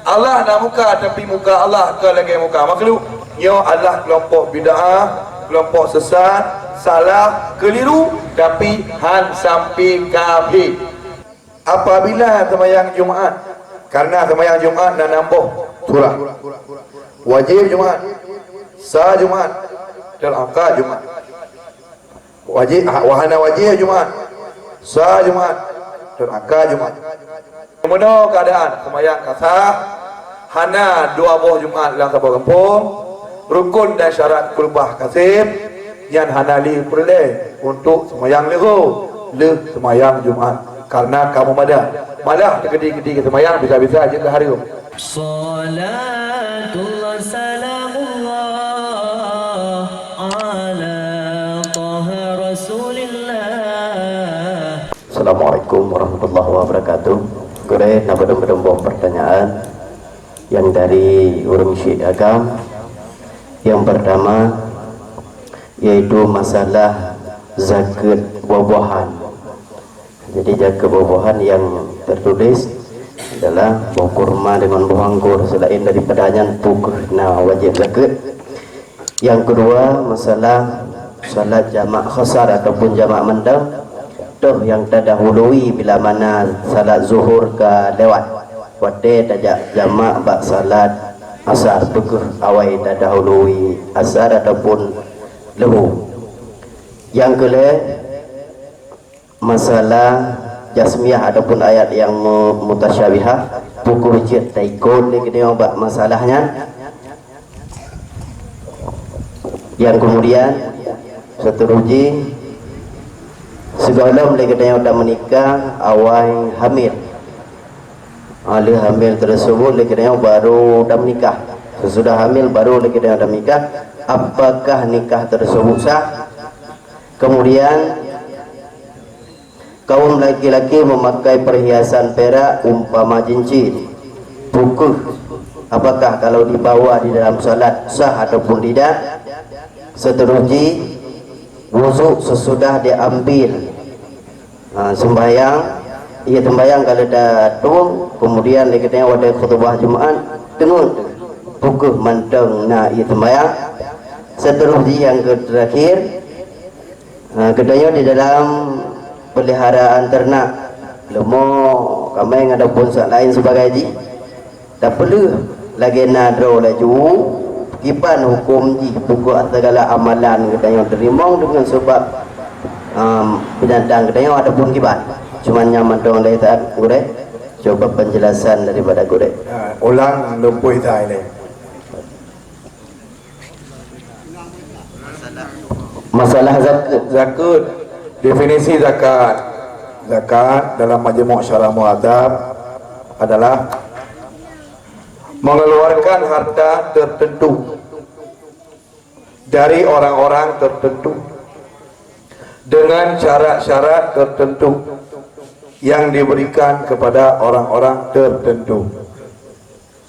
Allah nak muka tapi muka Allah ke lagi muka makhluk. Nyo Allah kelompok bid'ah, kelompok sesat, salah, keliru, tapi han sampai kafir. Apabila sembahyang Jumaat, karena sembahyang Jumaat nak nambah surah. Wajib Jumaat, sah Jumaat, dan angka Jumaat. Wajib, wahana wajib Jumaat, sah Jumaat, dan angka Jumaat. Kemudian keadaan sembahyang kasah, hana dua buah Jumaat dalam sebuah kampung, rukun dan syarat kulbah kasih, yang hana li perleh untuk sembahyang lehu, le sembahyang Jumaat. Karena kamu malah tegedi-gedi sembahyang bisa-bisa aja ke hari itu. Salatullah salamullah ala taha rasulillah. Assalamualaikum warahmatullahi wabarakatuh. Kure nak berdomba pertanyaan yang dari urang Syekh Agam. Yang pertama yaitu masalah zakat buah-buahan. Jadi zakat buah-buahan yang tertulis adalah buah kurma dengan buah anggur selain daripadanya pukul wajib zakat. Yang kedua masalah salat jamak khasar ataupun jamak mendam tuh yang terdahului bila mana salat zuhur ke lewat wate tajak jamak bak salat asar pukul awal terdahului asar ataupun lehu. Yang kedua masalah jasmiyah ataupun ayat yang mutasyabihah pukul hujjat taikun ni kita ubah masalahnya. Yang kemudian seterusnya segala mereka yang sudah menikah awal hamil ahli hamil tersebut mereka yang baru sudah menikah, sesudah hamil baru mereka yang sudah menikah, apakah nikah tersebut sah? Kemudian kaum laki-laki memakai perhiasan perak umpama cincin pukul, apakah kalau dibawa di dalam salat sah ataupun tidak? Seterusnya wudhu sesudah diambil sembahyang, ia sembahyang kalau dah turun kemudian katanya wadah khutbah Jumaat tenun pukul manteng nah ia sembahyang. Seterusnya yang terakhir katanya di dalam peliharaan ternak lemo kami ada pun lain sebagai tak perlu lagi nadro laju kipan hukum ji pukul segala amalan katanya terima dengan sebab binatang katanya ada pun kipan cuman nyaman dong dari saat gure coba penjelasan daripada gure ulang lumpuh dah ini masalah zakat. Definisi zakat dalam Majmu' Syarah Muhadzab adalah mengeluarkan harta tertentu dari orang-orang tertentu dengan syarat-syarat tertentu yang diberikan kepada orang-orang tertentu.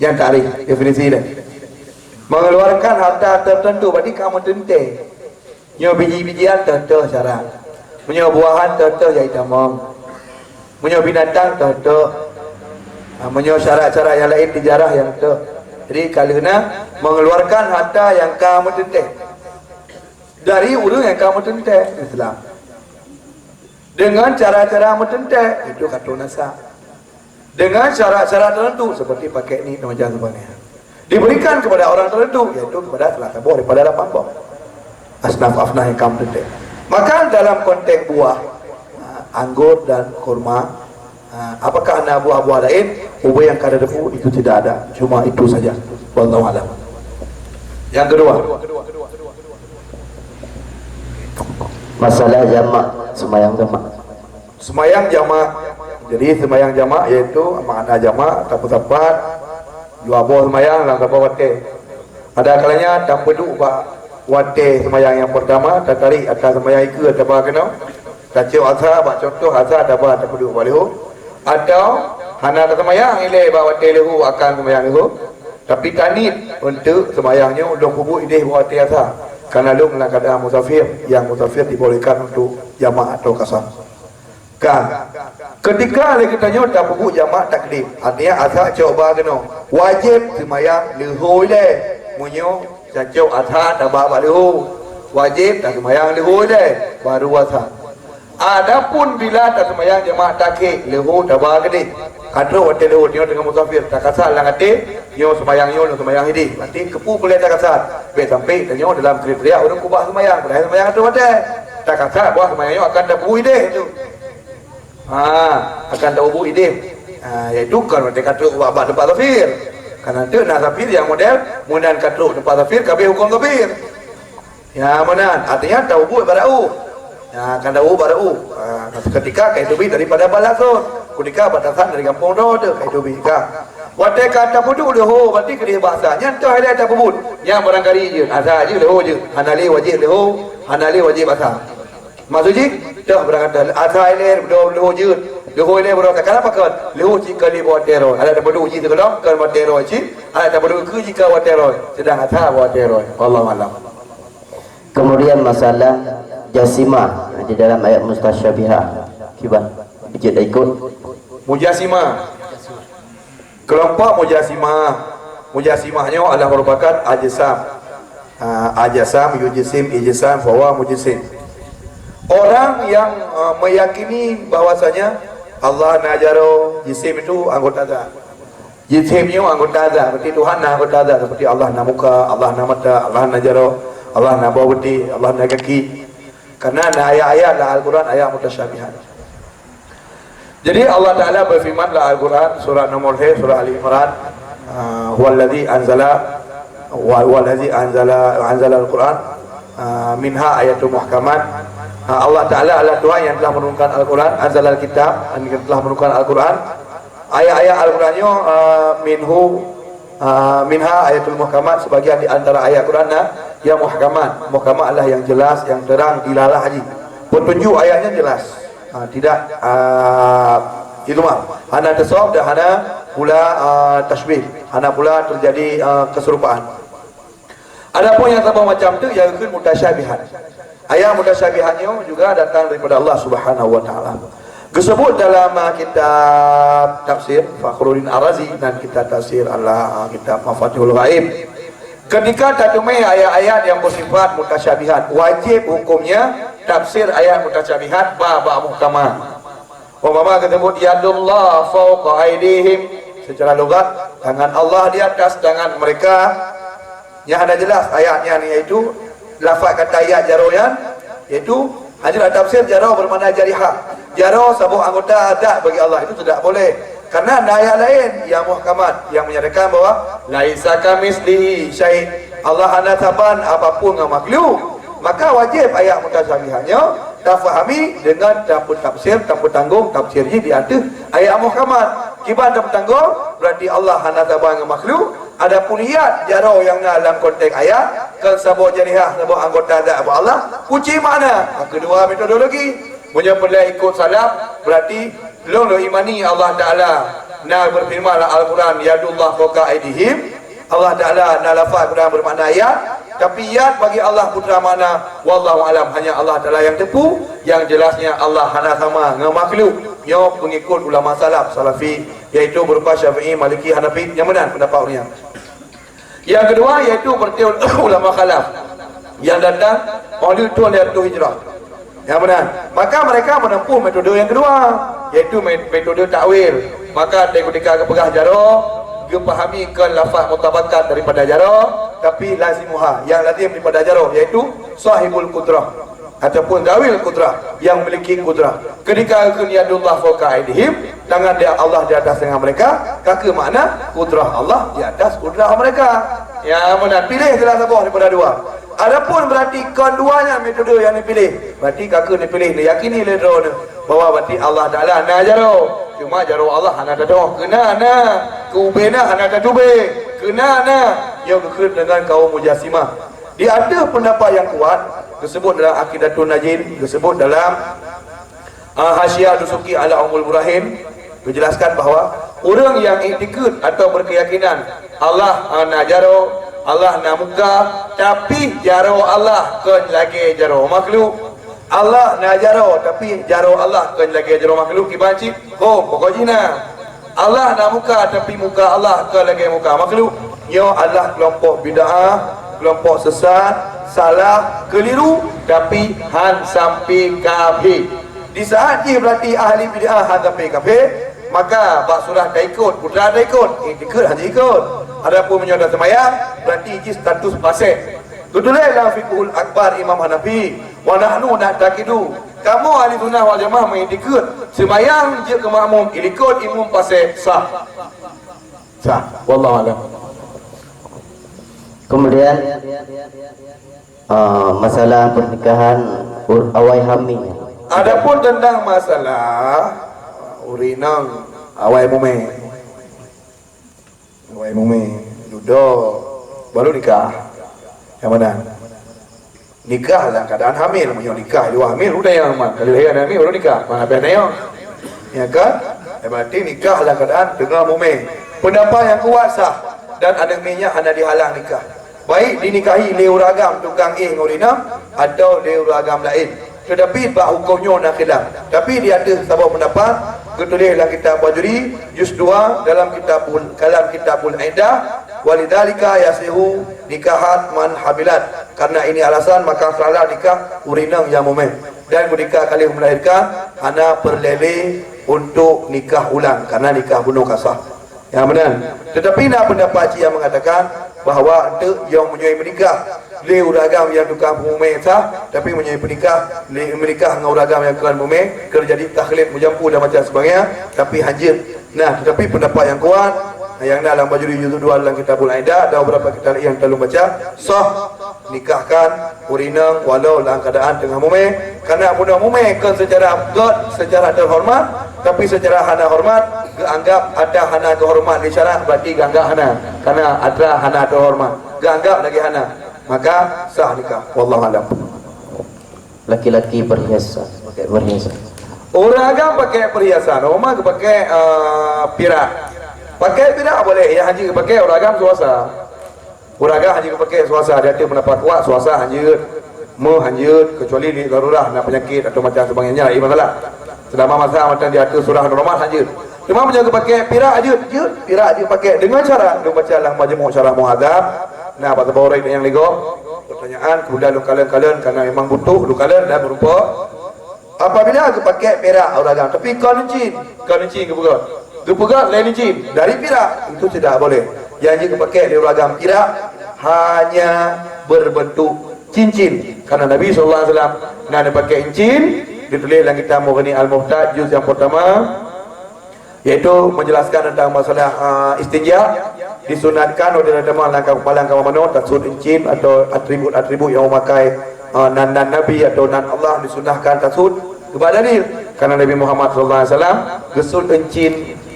Yang tarik definisi ini mengeluarkan harta tertentu berarti kamu tentang nyo biji-bijian tertentu syarat, punya buahan tertentu yang tamam, punya binatang tertentu, punya syarat-syarat yang lain tijarah yang tertentu. Jadi kalina mengeluarkan harta yang kamu tentang dari urang yang kamu tentang Islam dengan cara-cara mententang itu kata nasab dengan syarat-syarat tertentu seperti pakai ni macam sebagainya diberikan kepada orang tertentu yaitu kepada salah satu daripada 8 buah asnaf-asnaf yang kamu tentang. Maka dalam konteks buah anggur dan kurma, apakah ada buah-buah lain ubah yang kada defu itu tidak ada, cuma itu saja. Wallahu a'lam. Yang kedua masalah jamak sembahyang jamak. Jadi sembahyang jamak yaitu makna jamak tepat dua buah sembahyang dalam satu waktu. Ada kalanya tak perlu wate sembahyang yang pertama tertarik atas sembahyang itu atau apa kena kacau asar bak contoh asar ada apa tak perlu boleh atau hana sembahyang ile bawa wate lehu akan sembahyang lehu tapi tanit untuk sembahyangnya untuk kubur ideh wate asar karena lu dalam keadaan musafir yang musafir dibolehkan untuk jamak atau kasar kan Ketika lagi tanya tak buku jamak takdim, artinya asal coba kena wajib semayang lehoi deh, munyo cacau asal tak bawa leho, wajib tak semayang lehoi deh, baru asal. Adapun bila tak semayang jamak takhir leho tak bawa gede, kata hotel leho dia dengan musafir tak kasar lang hati, yo semayang ini, nanti kepu boleh tak kasar, be sampai tanya dalam kriteria orang kubah semayang, boleh semayang tu hotel, tak kasar buat semayang yo akan tak bui deh tu. Akan tahu bu ide. Iaitu kan mereka kata buat tempat kafir. Karena tu nak kafir yang model mudan kata tempat kafir kabeh hukum kafir. Ya mana? Artinya tahu bu barau. Kan tahu barau. Ketika kaitubi daripada balasun. Ketika batasan dari kampung tu kaitubi ka. Watai kata pudu leho berarti kena bahasanya tu ada tak pun. Yang barangkali je asal je leho je. Hanali wajib leho, hanali wajib asal. Maksudnya, dah berangkat asal ini leho je, leho ini berangkat kenapa kan? Leho jika di bawah teror, ada berdu uji terkelak kan bawah teror je, ada berdu ke jika bawah teror, sedang asal bawah teror. Wallahu a'lam. Kemudian masalah jasimah di dalam ayat mustasyabihah. Kiban, bijak ikut. Mujasimah. Kelompok mujasimahnya adalah merupakan ajsam. Ajsam, yujisim, ijsam, fawa mujisim. Orang yang meyakini bahwasanya Allah najaro jisim itu anggota zat. Jisimnya anggota zat, berarti Tuhan na anggota zat seperti Allah na muka, Allah na mata, Allah najaro, Allah na bawati, Allah na kaki. Karena ada ayat-ayat dalam Al-Quran ayat mutasyabihat. Jadi Allah Taala berfirman dalam Al-Quran surah nomor surah Ali Imran, huwallazi anzala al-Quran minha ayatul muhkamat. Allah Ta'ala adalah Tuhan yang telah menurunkan Al-Quran, anzalal kitab, yang telah menurunkan Al-Quran. Ayat-ayat Al-Qurannya minha ayatul muhkamat, sebagian di antara ayat Quran yang muhkamat. Muhkamat adalah yang jelas, yang terang, dilalah haji. Petunjuk ayatnya jelas. Tidak itu mah. Hana tasawuf dan hana pula tashbih. Hana pula terjadi keserupaan. Adapun yang sama macam tu yang mutasyabihat. Ayat mutasyabihatnya juga datang daripada Allah Subhanahu wa taala. Disebut dalam kitab tafsir Fakhruddin Ar-Razi dan kitab tafsir Allah kitab Mafatihul Ghaib. Ketika terjemah ayat-ayat yang bersifat mutasyabihat, wajib hukumnya tafsir ayat mutasyabihat ba muhkamah. Umpama disebut yadullah fawqa aydihim, secara logat tangan Allah di atas tangan mereka. Yang ada jelas ayatnya ni, iaitu lafaz kata ayat jaroyan, iaitu hanya tafsir jaro bermakna jarihah. Jaro sebuah anggota zat bagi Allah, itu tidak boleh. Karena ada ayat lain yang muhkamat yang menyatakan bahawa laisa kamitslihi syai', Allah hana saban apapun dengan makhluk. Maka wajib ayat mutasyabihatnya tafahami dengan tanpa tafsir, tanpa tanggung tafsir di atas ayat muhkamat. Kiban tanpa tanggung berarti Allah hana saban dengan makhluk. Adapun niat jaro yang dalam konteks ayat ke sebuah jarihah, sebuah anggota zat Allah, kunci makna. Kedua metodologi, punya boleh ikut salaf berarti lo imani Allah Taala na berfirman Al-Quran yadullah fawqa aydihim. Allah Taala na lafaz Quran bermakna ayat, tapi yad bagi Allah putra makna wallahu alam, hanya Allah Taala yang tepu. Yang jelasnya Allah hana sama dengan makhluk. Yo pengikut ulama salaf salafi, iaitu berupa Syafi'i, Maliki, Hanafi, yang benar pendapatnya. Yang kedua iaitu berteori ulama khalaf yang datang oleh Tuhan dari hijrah. Yang benar. Maka mereka menempuh metode yang kedua, iaitu metode takwil. Maka ketika kepegah jaro, dia fahami ke lafaz mutabakat daripada jaro, tapi lazimuha, yang lazim daripada jaro, iaitu sahibul qudrah ataupun dawil qudrah, yang memiliki qudrah. Ketika kuniyadullah fawqa aydihim, tangan dia Allah di atas tangan mereka, kaki makna qudrah Allah di atas qudrah mereka. Ya benar, pilih salah satu daripada dua. Adapun berarti keduanya metode yang dipilih, berarti kakak dipilih, diyakini oleh drone bahawa berarti Allah Taala na jaro, cuma jaro Allah hana tadoh kena na kubena hana tadube kena na yang kekut dengan kaum mujasimah. Di ada pendapat yang kuat disebut dalam Aqidatun Najin, disebut dalam Hasyiah Dusuki ala Ummul Burahim, dijelaskan bahawa orang yang iktikad atau berkeyakinan Allah na jaro, Allah na muka, tapi jaro Allah ke lagi jaro makhluk, Allah nak jaro tapi jaro Allah kan lagi jaro makhluk kibanci pokoknya Allah nak muka tapi muka Allah kan lagi muka makhluk. Yo Allah kelompok bid'ah, kelompok sesat, salah, keliru tapi han sampai kafir. Di saat dia berarti ahli bid'ah han sampai kafir, maka bak surah tak ikut, putra tak ikut, ikut hanya ikut. Adapun menyodak semayang berarti ini status fasik. Ketulah dalam fiqhul akbar Imam Hanafi, wa nahnu na'taqidu. Kamu ahli sunnah wal jamaah mengikut semayang je ke makmum, ikut imam fasik sah. Sah. Wallahu a'lam. Kemudian masalah pernikahan awai hamil. Adapun tentang masalah urinang awai mume duduk baru nikah. Yang mana? Nikah dalam keadaan hamil, nikah dua hamil udah yang aman. Kalau dia hamil baru nikah. Mana benar? Ya kan? Berarti nikah dalam keadaan dengan mume. Pendapat yang kuat sah dan ada minyak hanya dihalang nikah. Baik dinikahi leu ragam tukang ngurinam atau leu ragam lain. Tetapi bab hukumnya nak khilaf. Tapi dia ada sebuah pendapat ketulis dalam kitab Wajuri juz 2 dalam kitabul Iddah walidzalika yasihu nikahat man habilat. Karena ini alasan maka salah nikah urinam yang mume. Dan ketika kali melahirkan hana perlele untuk nikah ulang karena nikah bunuh kasah. Yang benar. Tetapi nak pendapat yang mengatakan bahawa ada yang menyuai menikah le uragam yang tukang mume sah, tapi menyuai menikah dengan uragam yang bukan mume kerana jadi takhlid mujampu dan macam sebagainya, tapi hanjir. Nah, tetapi pendapat yang kuat yang dalam Bajuri juz 2 dalam kitabul Iddah ada beberapa kitab yang telah baca sah nikahkan urinang walau dalam keadaan tengah mume, kerana budak mume kan secara secara terhormat, tapi secara hana hormat anggap ada hana kehormat di syarat berarti anggap hana karena ada hana terhormat anggap lagi hana, maka sah nikah. Wallahu a'lam. Laki-laki berhiasan, pakai berhiasan. Orang agam pakai perhiasan, orang pakai pirak. Pakai pirak boleh, yang haji pakai orang agam suasa. Orang agam haji pakai suasa, dia ada pendapat kuat suasa hanjut, hanjut kecuali di darurat nak penyakit atau macam sebagainya, ini masalah. Selama masa macam dia atur surah normal hanjut. Cuma menjaga pakai pirak hanjut, pirak dia pakai dengan cara dia baca dalam majmu' syarah muhadzab. Nah, pada orang yang lego pertanyaan kemudian lu kalian karena memang butuh lu kalian dan berupa apabila aku pakai perak orang agam tapi kancing ke pegat lain cincin dari perak itu tidak boleh. Yang jika pakai di orang agam perak hanya berbentuk cincin karena Nabi SAW nak pakai cincin ditulis dalam kitab Mughni Al-Muhtaj juz yang pertama, iaitu menjelaskan tentang masalah istinja. Disunatkan oleh teman langkah kepala kawan mano tasud cincin atau atribut-atribut yang memakai nan Nabi atau nan Allah disunahkan tasud kepada dalil karena Nabi Muhammad sallallahu alaihi wasallam gesud encin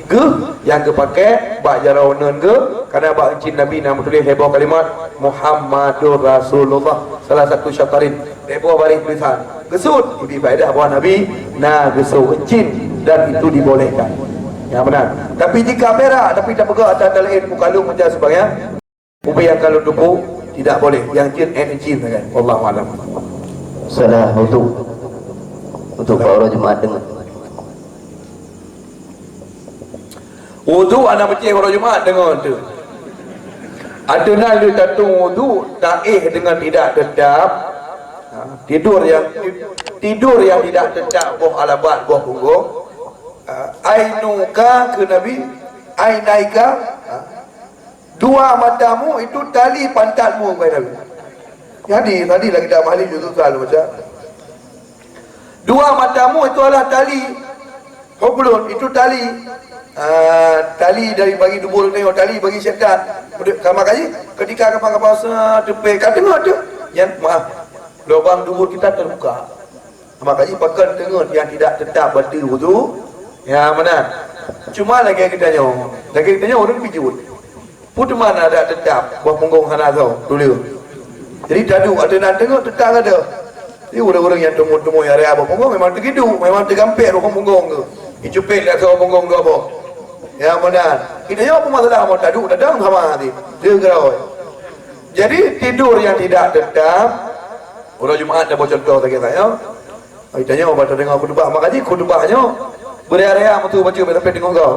ge yang kepakai bak jarau nun ge karena bak encin Nabi nama tulis heboh kalimat Muhammadur Rasulullah salah satu syatarin heboh balik tulisan gesud ibi faedah bahawa Nabi na gesud encin dan itu dibolehkan. Yang benar. Tapi jika perak tapi tak pegang atas lain mukalung macam sebagainya, ubi yang kalau dupu tidak boleh. Yang jin encin kan. Wallahu a'lam. Salah untuk para jemaat dengar. Wudu anak macam orang Jumaat dengar tu. Ada nak dia tatung wudu taih dengan tidak tetap. Tidur yang tidak tetap buah alabat buah punggung. Ainuka ke Nabi, ainaika dua matamu itu tali pantatmu kepada Nabi. Jadi tadi lagi dah mahli juz selalu baca. Dua matamu itu adalah tali hublun, itu tali tali dari bagi dubur tengok tali bagi syaitan. Kamar kaji ketika kapal-kapal tepi kat tengah tu yang maaf lubang dubur kita terbuka. Kamar kaji pakai tengok yang tidak tetap batal wudu. Ya mana? Cuma lagi kita tanya orang pijut. Put mana ada tetap buah punggung hana tau dulu. Jadi tadu ada nak tengok tetang ada. Ini orang-orang yang temu-temu yang ada punggung memang tergidu, memang tergampit orang punggung tu. Icupit lah sama punggung tu apa. Ya mana? Kita jawab apa masalah mau tadu dadang sama hati. Dia gerau. Jadi tidur yang tidak tetap orang Jumaat dah buat contoh tadi saya. Tanya baca dengar khutbah mak haji khutbahnya beria-ria betul baca sampai tengok kau.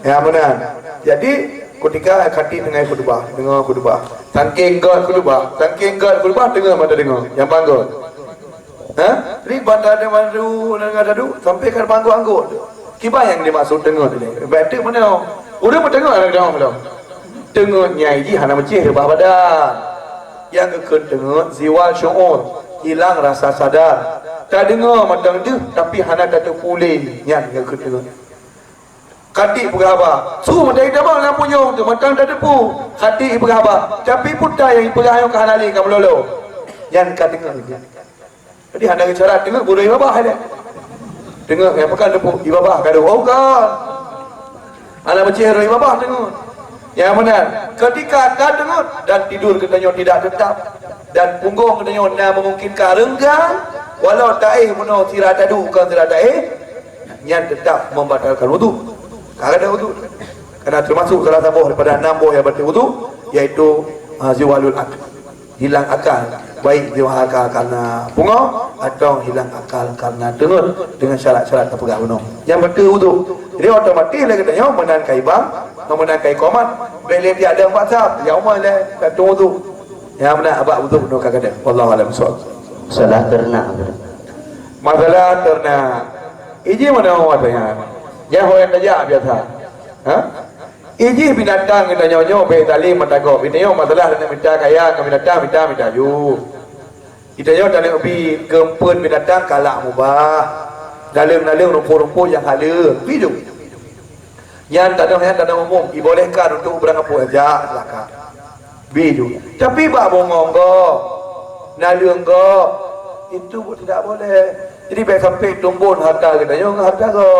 Ya benar. Jadi ketika kati dengan khutbah, tangking god khutbah dengar mata dengar yang panggut. Jadi bandar dia mandu sampai ke panggut anggut. Kiba yang dimaksud dengar ni. Betul mana? Udah mau dengar ada dong belum? Dengar nyai ji hana macam rebah badan. Yang ke dengar ziwal syuur, hilang rasa sadar. Tak dengar matang dia tapi hana kata pulih yang ke dengar. Kati berapa? Suruh mata kita bang lampu nyong tu matang tak depu. Kati berapa? Tapi putar yang perayaan ke hanali kamu lolo. Yang kata dengar lagi. Jadi hana cara dengar boleh babah ada. Dengar yang pekan depu ibabah kado. Oh kan. Ana macam hero ibabah dengar. Yang benar. Ketika tak dengar dan tidur katanya tidak tetap dan punggung katanya nak memungkinkan renggang walau taih meno tira tadu kan tira taih yang tetap membatalkan wudu. Kalau ada wudu karena termasuk salah satu daripada 6 buah yang batal wudu iaitu ziwalul akal, hilang akal, baik ziwal akal karena punggah atau hilang akal karena dengar dengan syarat-syarat terpegang penuh yang batal wudu. Jadi otomatis lah katanya menangkai bang, menangkai komat bila dia ada 4 sahab yang umar lah tak wudu. Yang benar abak wudu penuh kata wallahu alam bissawab. Salah ternak. Masalah ternak. Iji mana orang tanya? Yang hoyan aja biasa. Iji binatang kita nyonya be tali matago. Binatang masalah nak minta kaya ke binatang minta ju. Kita nyonya tali ubi kempun binatang kalak mubah. Dalam rumput-rumput yang halal. Bidu. Yang tak ada umum dibolehkan untuk berangkat aja silakan. Bidu. Tapi bak bongong go. Nalung go. Itu tidak boleh. Jadi baik sampai tumbun harta katanya harta go.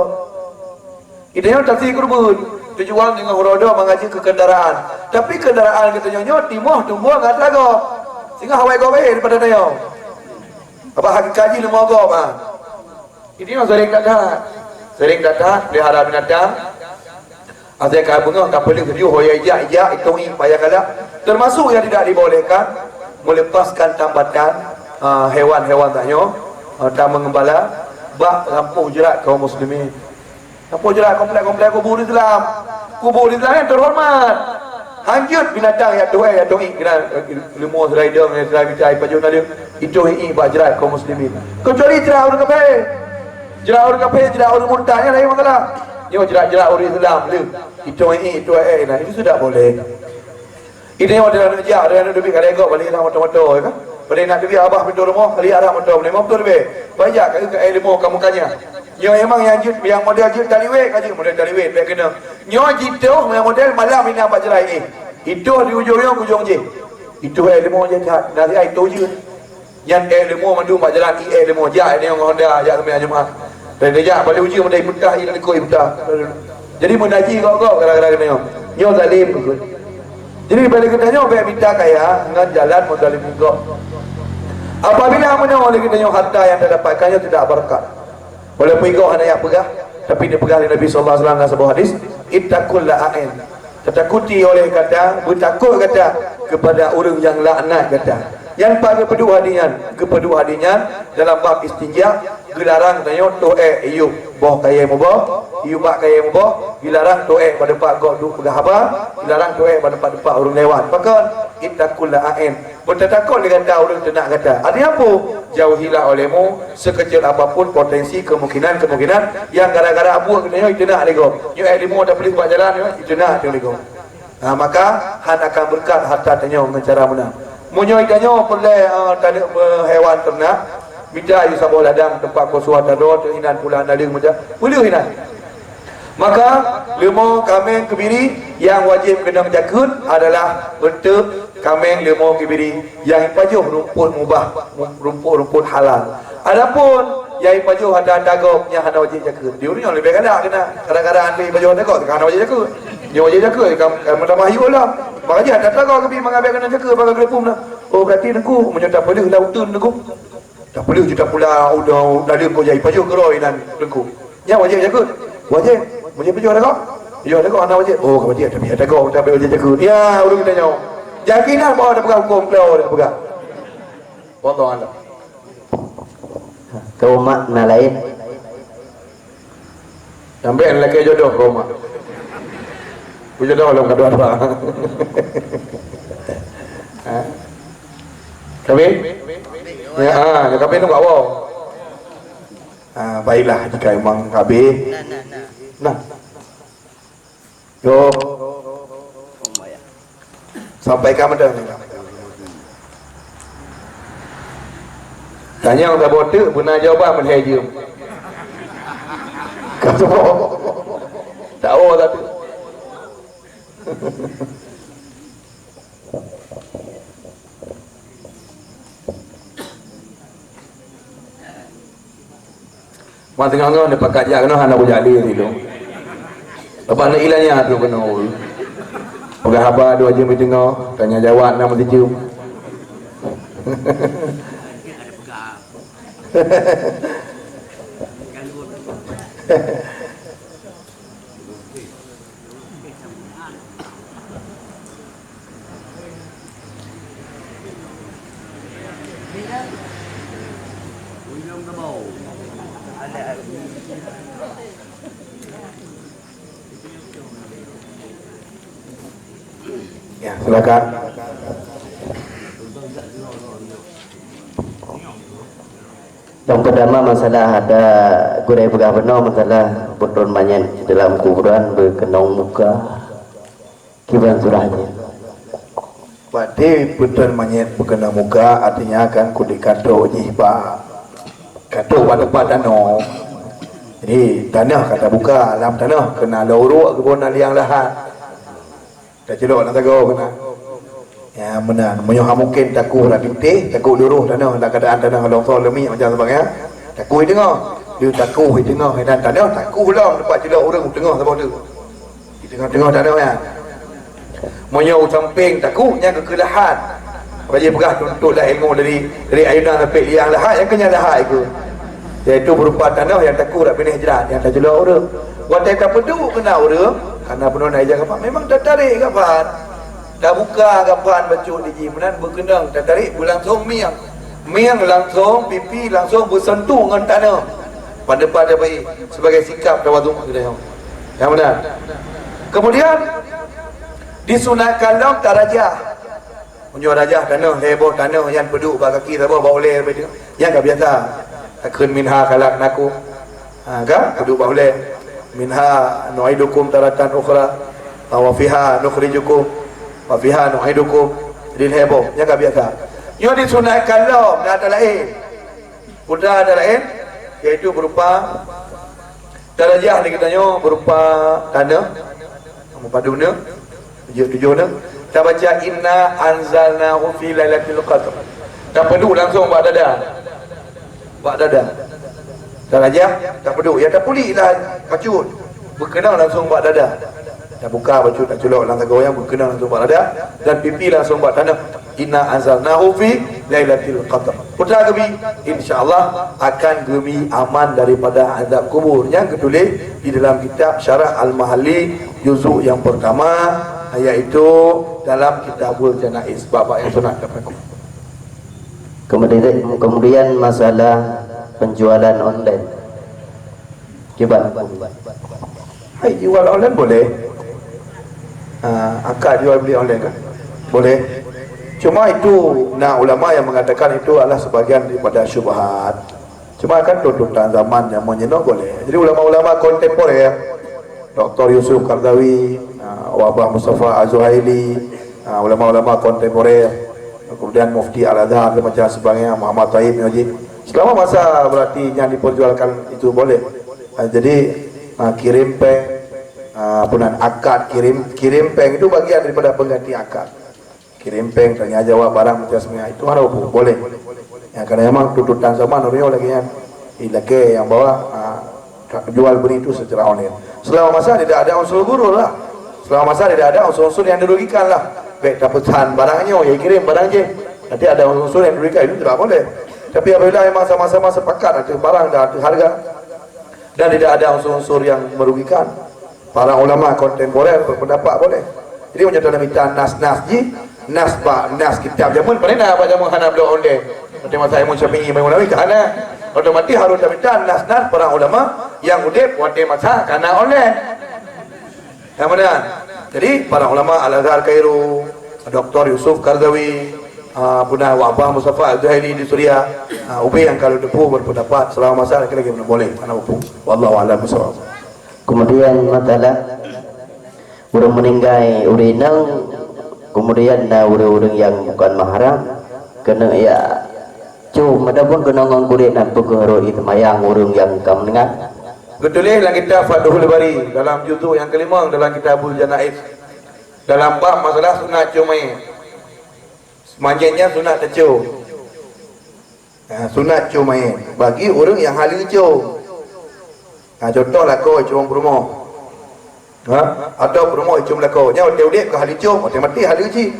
Idenya taksi kurbun tujuan dengan roda mengaji ke kendaraan. Tapi kendaraan katanya nyot timoh tumbuh harta go. Sehingga hawai go bae daripada dia. Apa hak kaji lemah go mah. Ini sering datang pelihara binatang. Azai ka bunga tak boleh video hoya ija itu payah kala. Termasuk yang tidak dibolehkan melepaskan tambatan hewan-hewan taknya tak mengembala bak lampu jerat kaum muslimin. Lampu jerat komplek-komplek kubur Islam. Kubur Islam yang terhormat. Hanjut binatang ya tuai ya doi kena lemo rider yang drive cai paju nali itu bak jerat kaum muslimin. Kecuali jerat orang kafir. Jerat orang kafir, jerat orang murtadnya lain masalah. Yo jerat orang Islam lu. Itu nah itu sudah boleh. Ini ada kerja, ada lebih kalau kau balik sama motor kan. Balik nak pergi abah pintu rumah, kali arah motor, boleh motor lebih. Banyak ke ilmu kamu kanya. Yo emang yang model jit taliwek aja model taliwek baik kena. Nyo jitu yang model malam ini apa jerai itu di ujung je. Itu ilmu je dari itu je. Yang ilmu mandu mak jalan ilmu je ini yang Honda ya kami jemaah. Dan dia balik uji mendai putah ini koi putah. Jadi menaji kau kadang-kadang kena. Nyo zalim betul. Jadi balik katanya baik minta kaya dengan jalan modal juga. Apabila menolak katanya harta yang didapatkannya tidak berkat. Boleh pergi hanya yang pegah, tapi dia pegah oleh Nabi sallallahu alaihi wasallam dalam sebuah hadis, ittaqul la'in. Tetakuti oleh kata, bertakut kata kepada orang yang laknat kata. Yang pada kedua hadinya dalam bab istinja dilarang katanya ayub boh kaya mubah, bak kaya mubah, dilarang pada pak gok duk pegah apa, dilarang pada pak orang lewat. Maka ittaqul la'in. Bertakut dengan orang tenak kata. Artinya apa? Jauhilah olehmu sekecil apapun potensi kemungkinan yang gara-gara abu katanya itu nak lego. Yo ilmu dah boleh buat jalan itu nak tu lego. Maka han akan berkat harta tanya dengan cara mana. Munyo ikannya boleh tadi hewan ternak minta ayu sabol ladang tempat kosuan dado hinan pula naling macam boleh hinan. Maka lemau kambing kebiri yang wajib kena menjagut adalah bentuk kambing lemau kebiri yang pajuh rumput mubah, rumput halal. Adapun yang pajuh ada dagok yang hana wajib jagut. Diurnya lebih kena kadang-kadang ambil pajuh dagok kan wajib jagut. Dia wajib jagut kamu dah mahiul lah. Makanya ada dagok kebi mengambil kena jagut bagi gelepum lah. Oh berarti dengku menyata boleh lautun dengku. Tak boleh juta pula udah dari kau jadi pajuh keroi dan dengku. Ya wajib jagut. Wajib pajuh dagok. Ya dagok anak wajib. Oh kau wajib tapi dagok tapi wajib jagut. Ya urus kita nyawa. Yakinan bahawa ada pegang hukum keluar ada pegang. Wallahu a'lam. Kau makna lain. Sampai lelaki jodoh kau mak. Jodoh belum kedua-dua. Kami? Ya, kami tu bawa. Baiklah jika memang kami. Nah. Yo. Sampaikan benda ni. Tanya orang bodoh, benar jawapan menhejum. Kata tak tahu tapi. Mak tengah-tengah ni pakat jak kena anak bujak dia tu. Lepas nak ilahnya tu kena. Pegang habar 2 jam di tengah, tanya jawab nama sejum. Ya, silakan. Yang pertama masalah ada gurau pegah benar masalah putron manyan dalam kuburan berkenong muka kiban surahnya. Berarti putuan manyet berkena muka artinya akan kudi kato jihba. Kato pada padano. Jadi tanah kata buka dalam tanah kena lauruk kebun liang lahat. Tak celok nak tahu kena. Ya benar. Menyoh mungkin takut dah putih, takut luruh tanah dalam keadaan tanah longsor lemi macam sebagainya. Takut tengah. Dia takut tengah dan tanah takut lah dapat celok orang tengah sebab tu. Di tengah-tengah tanah ya. Menyoh samping takutnya kekelahan. Bagi pegah tuntutlah ilmu dari ayunan sampai liang lahat yang kena lahat itu. Iaitu berupa tanah yang takut nak pindah jerat yang tak celok orang. Watai tak peduk kena orang karena penuh naik kapan memang dah tarik kapan dah buka kapan bacuk di jimenan berkenang dah tarik berlangsung miang langsung pipi langsung bersentuh dengan tanah pada baik sebagai sikap tawaduk kita yang benar. Kemudian disunatkan dalam tarajah punya rajah tanah heboh tanah yang peduk bak kaki tak bawa oleh yang tak biasa akun minha kalak naku kan peduk bawa oleh minha nu'idukum taratan ukhra wa fiha nukhrijukum wa fiha nu'idukum din heboh yang tak biasa yo disunatkan dalam ada lain sudah ada lain iaitu berupa darajah ni katanya berupa tanah paduna tujuh kita baca inna anzalnahu fi lailatul qadr tak perlu langsung buat dada darajah tak perlu ya tak pulih lah pacut berkenal langsung buat dada tak buka pacut tak culok lang tago yang berkenal langsung buat dada dan pipi langsung buat tanah inna anzalnahu fi lailatul qadr putra gemi insyaallah akan gemi aman daripada azab kubur yang ketulis di dalam kitab Syarah Al-Mahalli juzuk yang pertama iaitu dalam kitabul janaiz bab yang sunat dapat. Kemudian masalah penjualan online. Coba. Hai jual online boleh. Akad jual beli online kan? Boleh. Cuma itu nah ulama yang mengatakan itu adalah sebagian daripada syubhat. Cuma kan tuntutan zaman yang menyenok boleh. Jadi ulama-ulama kontemporer Dr. Yusuf Qardawi, Wabah Mustafa Az-Zuhaili, ulama-ulama kontemporer, kemudian Mufti Al-Azhar macam sebagainya Muhammad Taib Najib. Selama masa berarti yang diperjualkan itu boleh. Jadi kirim peng, punan akad kirim peng itu bagian daripada pengganti akad. Kirim peng tanya jawab barang macam semua itu harus boleh. Ya karena memang tuntutan zaman orang lagi yang bawa jual beli itu secara online. Selama masa tidak ada unsur guru lah. Selama masa tidak ada unsur-unsur yang dirugikan lah. Baik dapetan barangnya, ya kirim barang je. Nanti ada unsur yang dirugikan itu tidak boleh. Tapi apabila memang sama-sama sepakat ada barang dan ada harga dan tidak ada unsur-unsur yang merugikan, para ulama kontemporer berpendapat boleh. Jadi menyatakan minta nas-nas ji, nas kitab jamun paling nak apa jamun hana blok online. Nanti masa ilmu Syafi'i Imam Nawawi ke hana otomatis harus minta nas-nas para ulama yang udip wate masa karena oleh. Yang mana? Jadi para ulama Al-Azhar Kairo, Dr. Yusuf Karzawi, Punah Wabah Mustafa Al-Zuhaili di Suria, Ubi yang kalau depu berpendapat selama masa lagi boleh anak upu. Wallahu a'lam bishawab. Kemudian matalah urang meninggal urinang, kemudian urang yang bukan mahram kena ya cuma ada pun kena nganggurit dan pegaro itu mayang urang yang kam dengar. Betulis dalam kitab Fathul Bari dalam juzuk yang kelima dalam kitabul Janaiz dalam bab masalah sunat cumai. Semanjanya sunat tecu. Sunat cumai bagi orang yang halu cu. Contohlah kau cum rumah. Atau rumah cum lako. Nya hotel dia ke halu cum, hotel mati halu ci.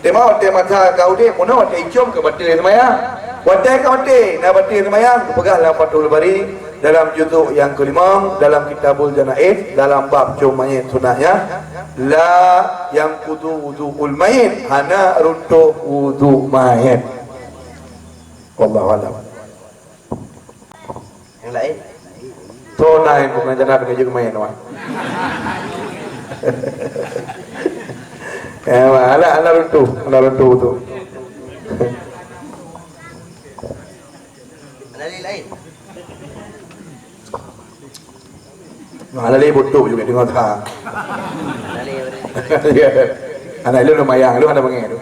Tema hotel mata kau dia puno hotel cum ke batil semaya. Hotel kau hotel na batil semaya pegang dalam Fathul Bari dalam juzuk yang kelima dalam kitabul Janaiz dalam bab cum mayit sunatnya la yang kudu wudu'ul mayit hana runtuh wudu mayit. Wallahu a'lam. Yang lain Tonai bukan jangan dengan juga mayit wan. Ala runtuh wudu. lain Ala lagi butuh juga dengar tak. Anak lu lumayan, lu ada bengeng tu.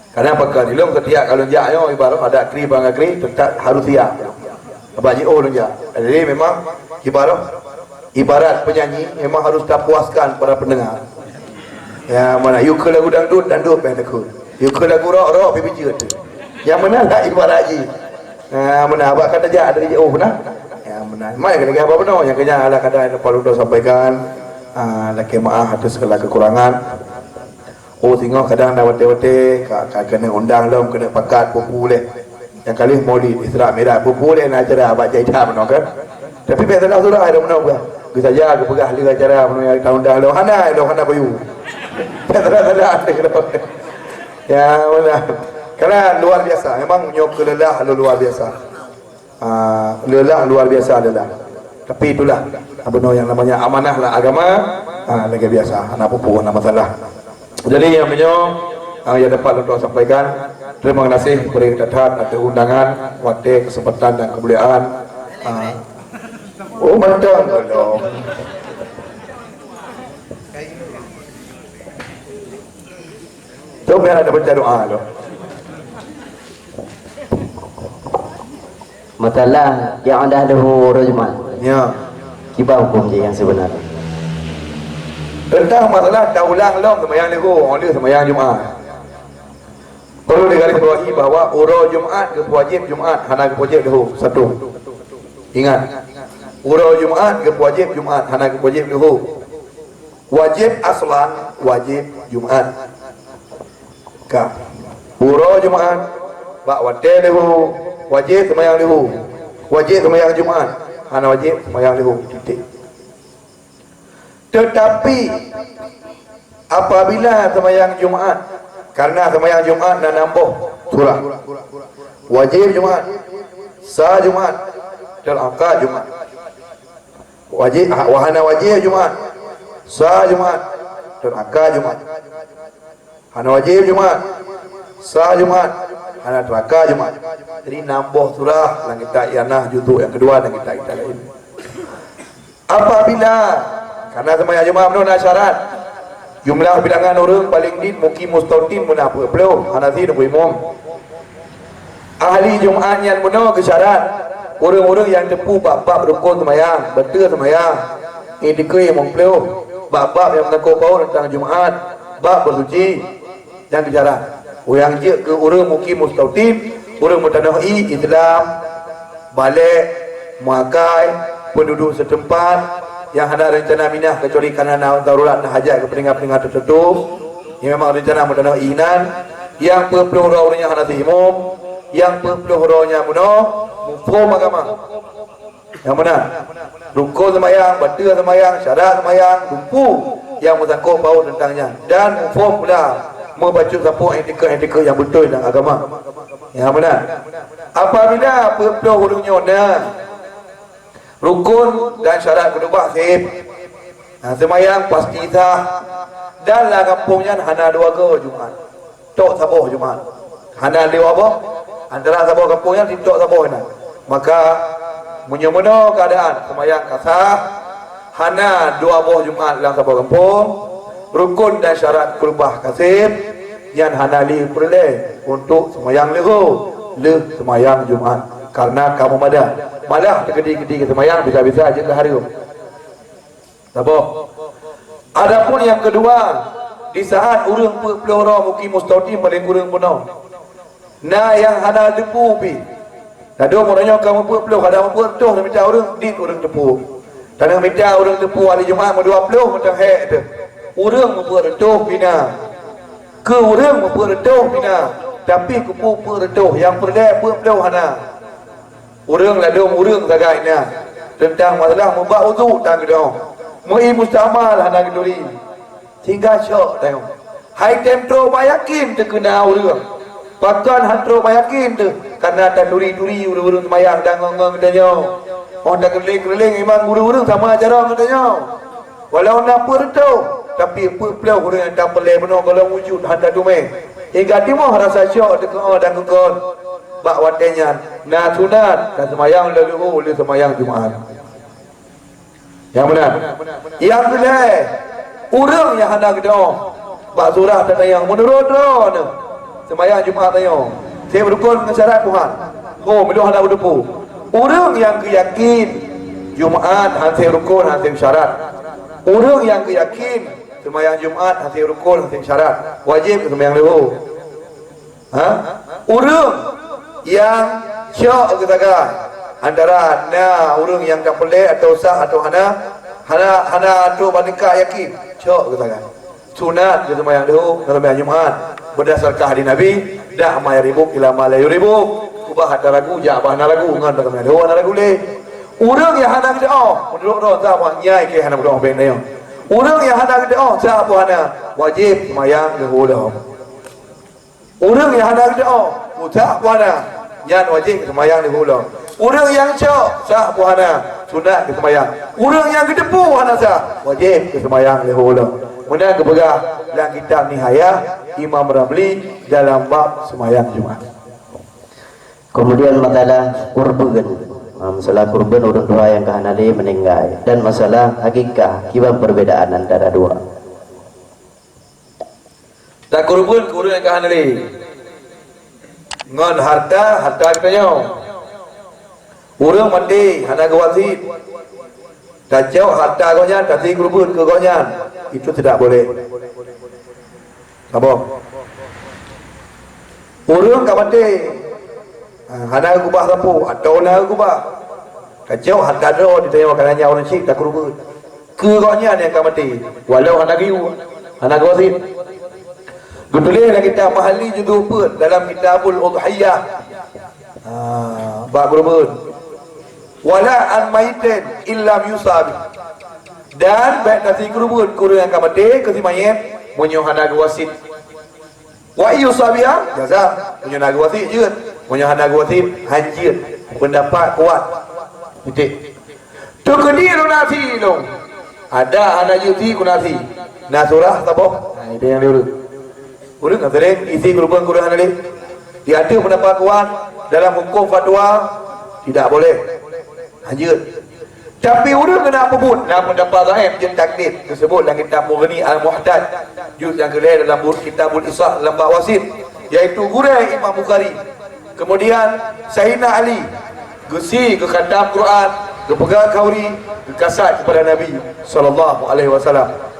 Karena apa kan? Lu ketiak kalau jaknya ibarat ada kri bangga kri tetap harus siap. Abang oh lu jak. Jadi memang ibarat penyanyi memang harus tak puaskan para pendengar. Ya mana you ke lagu dangdut pengen takut. You ke lagu rock pipi tu. Yang mana tak ibarat haji. Mana abang kata jak dari oh benar. Yang benar. Mai kena apa benar yang kena ala kata Pak Ludo sampaikan laki maaf atas segala kekurangan. Oh tengok kadang dah wate-wate kena undang lom kena pakat pupu leh. Yang kali Maulid Isra Miraj pupu leh nak acara abang jaita benar kan. Tapi biasalah surah ada benar bukan. Kita jaga ke pegah liga acara benar yang tahun dah lo hana bayu. Biasalah ya benar. Karena luar biasa memang nyok lelah luar biasa. Lelah luar biasa lelah. Tapi itulah benar yang namanya amanah lah agama. Lagi biasa anak pupu anak masalah. Jadi yang yang dapat untuk sampaikan terima kasih kepada kita atas undangan, waktu, kesempatan dan kemuliaan. Oh betul belum. Tu biar ada baca doa lo. masalah yang anda ada rujman. Ya. Kibah hukum dia yang sebenarnya. Tentang masalah daulang lom sembahyang nego, orang dia sembahyang Jumaat. Perlu digarisbawahi bahawa urau Jumaat ke wajib Jumaat, hana ke wajib nego. Satu. Ingat. Urau Jumaat ke wajib Jumaat, hana ke wajib nego. Wajib aslan wajib Jumaat. Ka. Urau Jumaat bak wate nego, wajib sembahyang nego. Wajib sembahyang Jumaat, hana wajib sembahyang nego. Titik. Tetapi apabila sembahyang Jumaat, karena sembahyang Jumaat dan nambah surah wajib Jumaat, sah Jumaat, dan akad Jumaat, wajib wahana wajib Jumaat, sah Jumaat, dan akad Jumaat, hana wajib Jumaat, sah Jumaat, hana akad Jumaat. Jadi nambah surah yang kita ianah juzuk yang kedua dan kita lain. Apabila karena sembahyang Jumaat menurut syarat jumlah bilangan orang paling din mungkin mustautin mun apa belum hanafi dan imam ahli Jumaat yang menurut syarat orang-orang yang tepu bab-bab rukun sembahyang betul sembahyang indikoi imam belum bab-bab yang menakut bau tentang Jumaat bab bersuci yang bicara yang je ke orang mungkin mustautin orang mutanahi Islam balik muakai penduduk setempat yang ada rencana minah kecuali kerana darurat dan hajat ke peningkat-peningkat tertentu yang memang rencana mendanau inan yang perpuluh orangnya hanati imam yang perpuluh orangnya mufhum agama yang mana rukun sembahyang, batal sembahyang, syarat sembahyang, lumpuh yang bersangkut baut tentangnya dan mufhum pula membaca siapa etika yang betul dalam agama. Ya benar. Apabila perpuluh hurung nyonya rukun dan syarat kedua sip. Semayang pasti sah. Dan lah kampungnya hana dua ke Jumat. Tok saboh Jumat. Hana dua apa? Antara saboh kampungnya di tok saboh na. Maka menyemeno keadaan semayang kasah hana dua boh Jumat dalam saboh kampung. Rukun dan syarat kurubah kasih yang hanali perleh untuk semayang le semayang Jumat karena kamu madah tergedi-gedi semayang bisa-bisa aja ke hari saboh. Adapun yang kedua, di saat urang pelora mukim mustaqim paling kurang penuh nah yang hana depu pi tadi moranya kamu pelor kada mampu tu minta urang dit urang depu tanang minta urang depu hari Jumat 20 macam hek tu urang mempertuh bina ke urang mempertuh bina tapi kupu pertuh yang perle pertuh hana urang ladung urang sagainya tentang masalah membak wudu tang gedo mui mustamal hana geduri hingga syok tengok hai tempro bayakin terkena urang pakan hantro bayakin tu karena tanduri-duri urang semayang dan ngong danyo oh dak keling-keling memang urang sama cara katanya walau nak pertuh tapi pelau orang yang tak boleh benar kalau wujud hantar dumai hingga timur rasa syok dekat dan kekon bak watenya na sunat dan semayang lalu oleh semayang Jumaat yang benar yang boleh orang yang hendak doa bak surah dan yang menurut doa semayang Jumaat tayo saya berukun dengan syarat Tuhan oh bila hendak berdepu orang yang keyakin Jumaat hasil rukun hasil syarat orang yang keyakin semayang Jumat hasil rukun hasil syarat wajib semayang lahu urang yang syok katakan antara urang yang tak boleh atau sah atau hana tu bandingkan yakin syok katakan sunat ke semayang lahu semayang Jumat berdasarkan hadis Nabi dak ma yaribuk ila ma la yuribuk ubah ada ragu ja bah ragu ngan semayang lahu hana ragu le urang yang hana doa menurut doa tak nyai ke hana doa ben dia orang yang hendak doa siapa hana wajib semayang lahu orang yang hendak doa siapa hana yang wajib semayang lahu orang yang syok siapa hana sunat ke semayang orang yang gedepu hana sah wajib ke semayang lahu kemudian kepegah dalam kitab Nihayah Imam Ramli dalam bab semayang Jumat. Kemudian masalah kurban masalah kurban orang tua yang kehanali meninggal dan masalah hakikah kibat perbedaan antara dua tak kurban yang kehanali ngon harta katanya orang mandi hana gawasit tak jauh harta gonya tapi kurban ke gonya itu tidak boleh apa orang ka mandi hana gubah sapu atau na gubah kacau harta do ditanya makanannya orang syrik tak kurban kegonya yang akan mati walau hana giu hana gawasit betulah kita mahali judul pun dalam kitabul udhiyah bab kurban wala an maitin illa yusab dan baik nasi kurban yang akan mati ke si mayit munyo hana gawasit wa yusabiya jaza munyo hana gawasit je munyo hana gawasit hanjir pendapat kuat titik tu kediru nasi dong ada anak yuti kunasi nasurah taboh itu yang dulu urang sering isi kurban hana ni dia ada pendapat kuat dalam hukum fatwa tidak boleh hanjir tapi urang kena pebut dalam pendapat zahir jen taklid tersebut dalam kitab Mughni Al-Muhtad juz yang kedua dalam kitabul Isah dalam bab wasit iaitu gurai Imam Bukhari kemudian Sayyidina Ali gesi ke khatam Quran ke pegang kauri ke kasat kepada Nabi SAW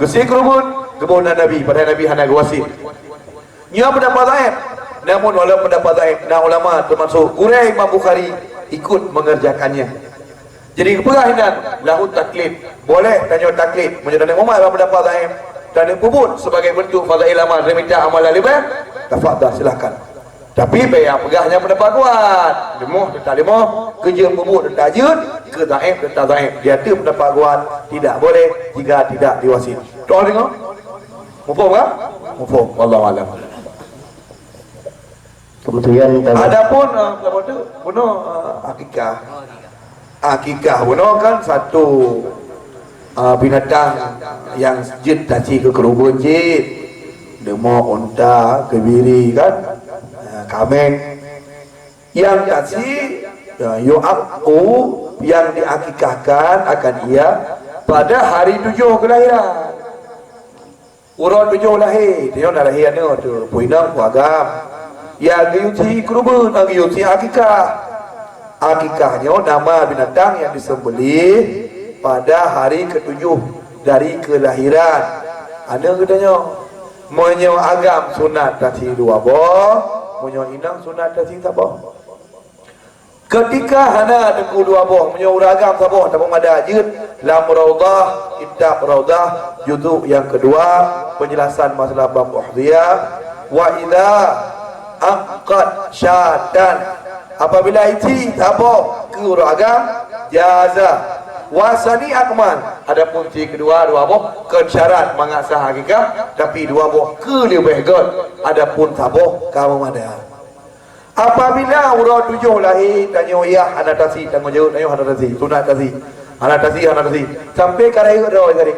gesi kurban kebun Nabi pada Nabi hana wasit nya pendapat zahir namun walaupun pendapat zahir dan ulama termasuk gurai Imam Bukhari ikut mengerjakannya jadi keperhatian lahu taklid boleh tanya taklid menjadi Umar dalam pendapat zahir dan puput sebagai bentuk fadail amal remita amal lebih tafadhal silakan tapi bayar pegahnya pendapat kuat demoh tak demoh kerja puput tak jud ke zahir tak zahir dia tu pendapat kuat tidak boleh jika tidak diwasit tu tengok Mufhum kan? Mufhum. Wallahu alam. Kemudian Adapun apa tu? Bunuh akikah. Akikah bunuh kan satu binatang yang jid taci ke kerubun jid. Demo, unta, kebiri kan, kameng. Yang taci yu'aqu yang diakikahkan akan ia pada hari 7 kelahiran. Urut 7 lahir, dia dah lahir ni tu, puinang puagam. Ya gayuti kerubun, gayuti akikah. Akikahnya nama binatang yang disembelih pada hari ke-7 dari kelahiran. Ada katanya monyo agam sunat tasi 2 boh, monyo inang sunat tasi sabah. Ketika hana ada 2 boh, monyo uragam sabah tak ada ajud lam raudah, kitab raudah juzuk yang kedua penjelasan masalah bab uhdiyah. Wa idza aqad syatan, apabila iti sabah ke uragam jaza wasani akman. Adapun ti kedua 2 boh ke syarat mengasah hakikah tapi 2 boh ke lebih god. Adapun saboh kamu ada. Apabila urut 7 lahir tanya ya anak tasi tanya jauh tanya anak tasi sunat tasi anak tasi sampai karai ro jadi.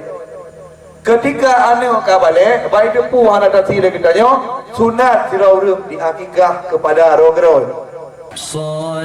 Ketika anak ka balik baik depu anak tasi lagi tanya sunat sirau di akikah kepada ro. Salatullah